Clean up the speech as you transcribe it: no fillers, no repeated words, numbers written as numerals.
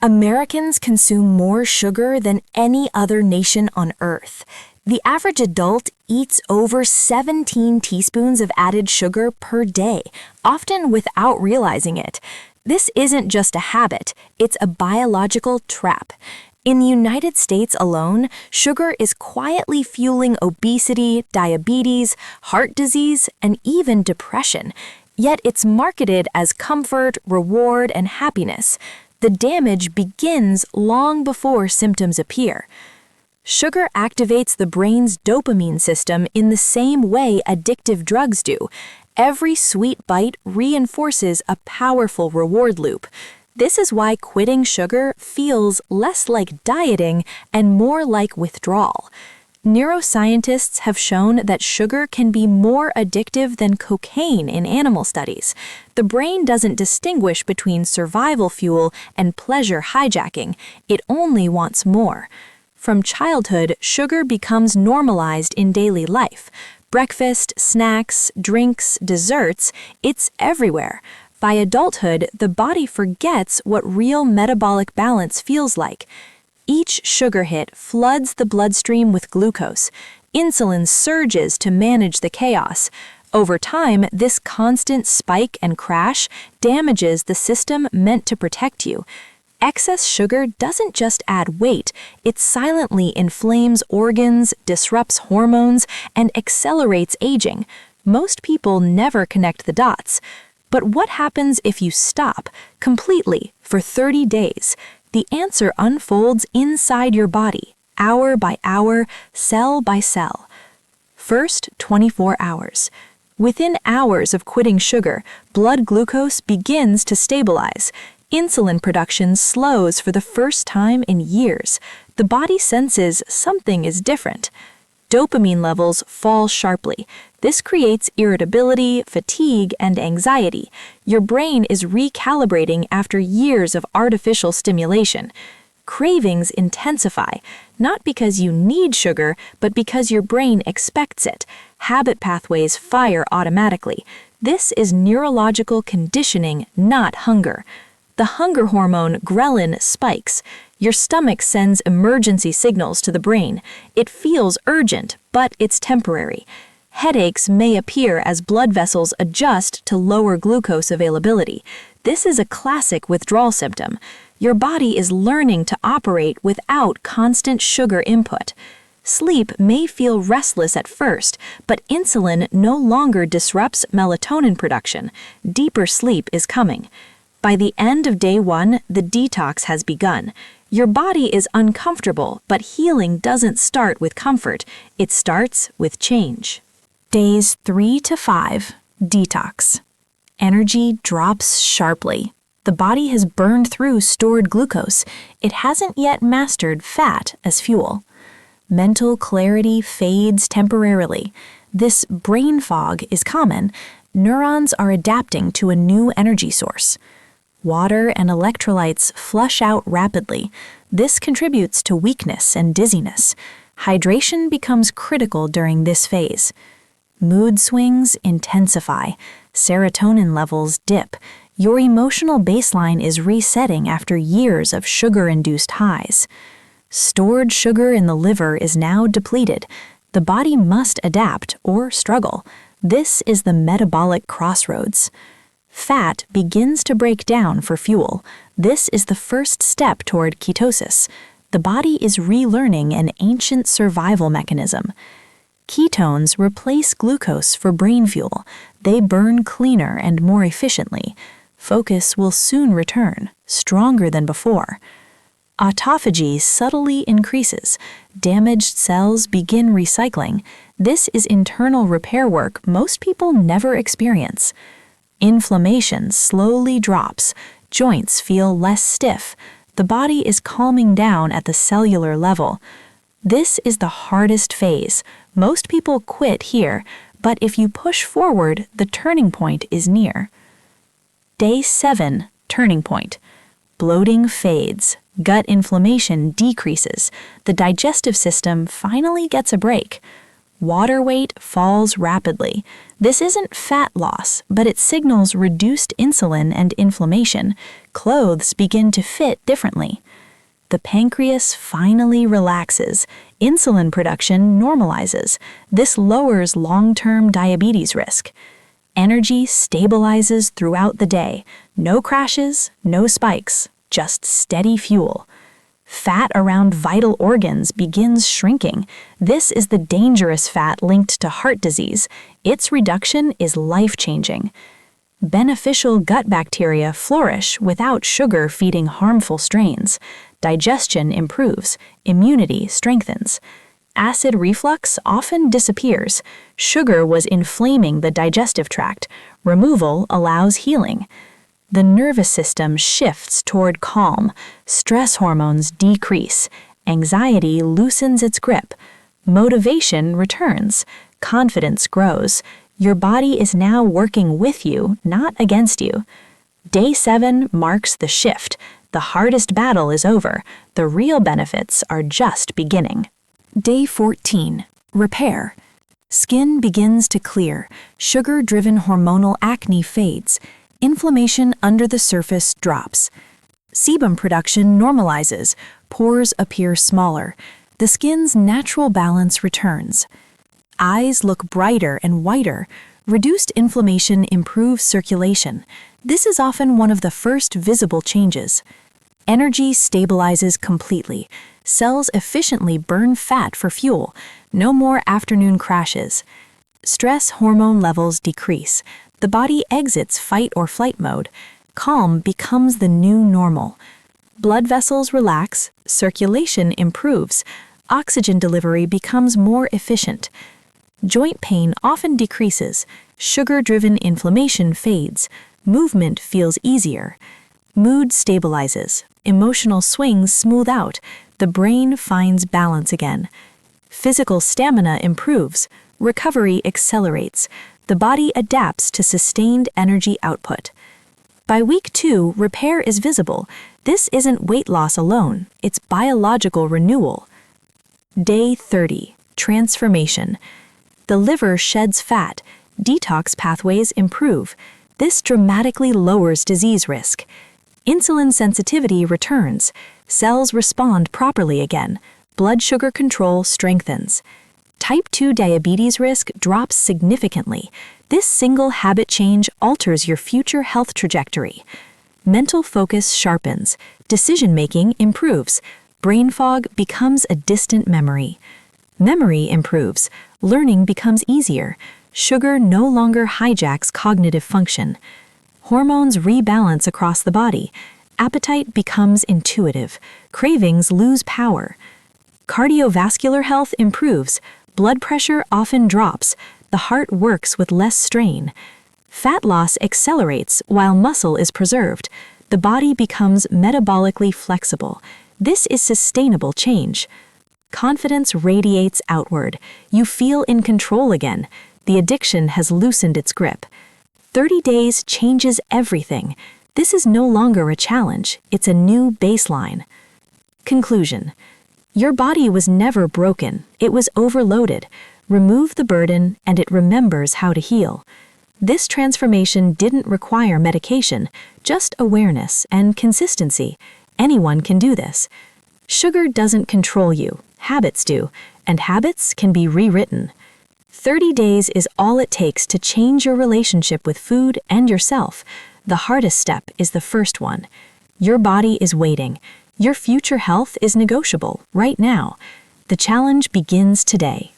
Americans consume more sugar than any other nation on Earth. The average adult eats over 17 teaspoons of added sugar per day, often without realizing it. This isn't just a habit, it's a biological trap. In the United States alone, sugar is quietly fueling obesity, diabetes, heart disease, and even depression. Yet it's marketed as comfort, reward, and happiness. The damage begins long before symptoms appear. Sugar activates the brain's dopamine system in the same way addictive drugs do. Every sweet bite reinforces a powerful reward loop. This is why quitting sugar feels less like dieting and more like withdrawal. Neuroscientists have shown that sugar can be more addictive than cocaine in animal studies. The brain doesn't distinguish between survival fuel and pleasure hijacking. It only wants more. From childhood, sugar becomes normalized in daily life. Breakfast, snacks, drinks, desserts, it's everywhere. By adulthood, the body forgets what real metabolic balance feels like. Each sugar hit floods the bloodstream with glucose. Insulin surges to manage the chaos. Over time, this constant spike and crash damages the system meant to protect you. Excess sugar doesn't just add weight, it silently inflames organs, disrupts hormones, and accelerates aging. Most people never connect the dots. But what happens if you stop completely for 30 days? The answer unfolds inside your body, hour by hour, cell by cell. First, 24 hours. Within hours of quitting sugar, blood glucose begins to stabilize. Insulin production slows for the first time in years. The body senses something is different. Dopamine levels fall sharply. This creates irritability, fatigue, and anxiety. Your brain is recalibrating after years of artificial stimulation. Cravings intensify, not because you need sugar, but because your brain expects it. Habit pathways fire automatically. This is neurological conditioning, not hunger. The hunger hormone ghrelin spikes. Your stomach sends emergency signals to the brain. It feels urgent, but it's temporary. Headaches may appear as blood vessels adjust to lower glucose availability. This is a classic withdrawal symptom. Your body is learning to operate without constant sugar input. Sleep may feel restless at first, but insulin no longer disrupts melatonin production. Deeper sleep is coming. By the end of day 1, the detox has begun. Your body is uncomfortable, but healing doesn't start with comfort. It starts with change. Days 3 to 5, detox. Energy drops sharply. The body has burned through stored glucose. It hasn't yet mastered fat as fuel. Mental clarity fades temporarily. This brain fog is common. Neurons are adapting to a new energy source. Water and electrolytes flush out rapidly. This contributes to weakness and dizziness. Hydration becomes critical during this phase. Mood swings intensify. Serotonin levels dip. Your emotional baseline is resetting after years of sugar-induced highs. Stored sugar in the liver is now depleted. The body must adapt or struggle. This is the metabolic crossroads. Fat begins to break down for fuel. This is the first step toward ketosis. The body is relearning an ancient survival mechanism. Ketones replace glucose for brain fuel. They burn cleaner and more efficiently. Focus will soon return, stronger than before. Autophagy subtly increases. Damaged cells begin recycling. This is internal repair work most people never experience. Inflammation slowly drops. Joints feel less stiff. The body is calming down at the cellular level. This is the hardest phase. Most people quit here, but if you push forward, the turning point is near. Day 7, turning point. Bloating fades. Gut inflammation decreases. The digestive system finally gets a break. Water weight falls rapidly. This isn't fat loss, but it signals reduced insulin and inflammation. Clothes begin to fit differently. The pancreas finally relaxes. Insulin production normalizes. This lowers long-term diabetes risk. Energy stabilizes throughout the day. No crashes, no spikes, just steady fuel. Fat around vital organs begins shrinking. This is the dangerous fat linked to heart disease. Its reduction is life-changing. Beneficial gut bacteria flourish without sugar feeding harmful strains. Digestion improves. Immunity strengthens. Acid reflux often disappears. Sugar was inflaming the digestive tract. Removal allows healing. The nervous system shifts toward calm. Stress hormones decrease. Anxiety loosens its grip. Motivation returns. Confidence grows. Your body is now working with you, not against you. Day 7 marks the shift. The hardest battle is over. The real benefits are just beginning. Day 14. Repair. Skin begins to clear. Sugar-driven hormonal acne fades. Inflammation under the surface drops. Sebum production normalizes. Pores appear smaller. The skin's natural balance returns. Eyes look brighter and whiter. Reduced inflammation improves circulation. This is often one of the first visible changes. Energy stabilizes completely. Cells efficiently burn fat for fuel. No more afternoon crashes. Stress hormone levels decrease. The body exits fight or flight mode. Calm becomes the new normal. Blood vessels relax. Circulation improves. Oxygen delivery becomes more efficient. Joint pain often decreases. Sugar-driven inflammation fades. Movement feels easier. Mood stabilizes. Emotional swings smooth out. The brain finds balance again. Physical stamina improves. Recovery accelerates. The body adapts to sustained energy output. By week 2, repair is visible. This isn't weight loss alone. It's biological renewal. Day 30. Transformation. The liver sheds fat. Detox pathways improve. This dramatically lowers disease risk. Insulin sensitivity returns. Cells respond properly again. Blood sugar control strengthens. Type 2 diabetes risk drops significantly. This single habit change alters your future health trajectory. Mental focus sharpens. Decision-making improves. Brain fog becomes a distant memory. Memory improves. Learning becomes easier. Sugar no longer hijacks cognitive function. Hormones rebalance across the body. Appetite becomes intuitive. Cravings lose power. Cardiovascular health improves. Blood pressure often drops. The heart works with less strain. Fat loss accelerates while muscle is preserved. The body becomes metabolically flexible. This is sustainable change. Confidence radiates outward. You feel in control again. The addiction has loosened its grip. 30 days changes everything. This is no longer a challenge. It's a new baseline. Conclusion. Your body was never broken. It was overloaded. Remove the burden, and it remembers how to heal. This transformation didn't require medication, just awareness and consistency. Anyone can do this. Sugar doesn't control you. Habits do, and habits can be rewritten. 30 days is all it takes to change your relationship with food and yourself. The hardest step is the first one. Your body is waiting. Your future health is negotiable right now. The challenge begins today.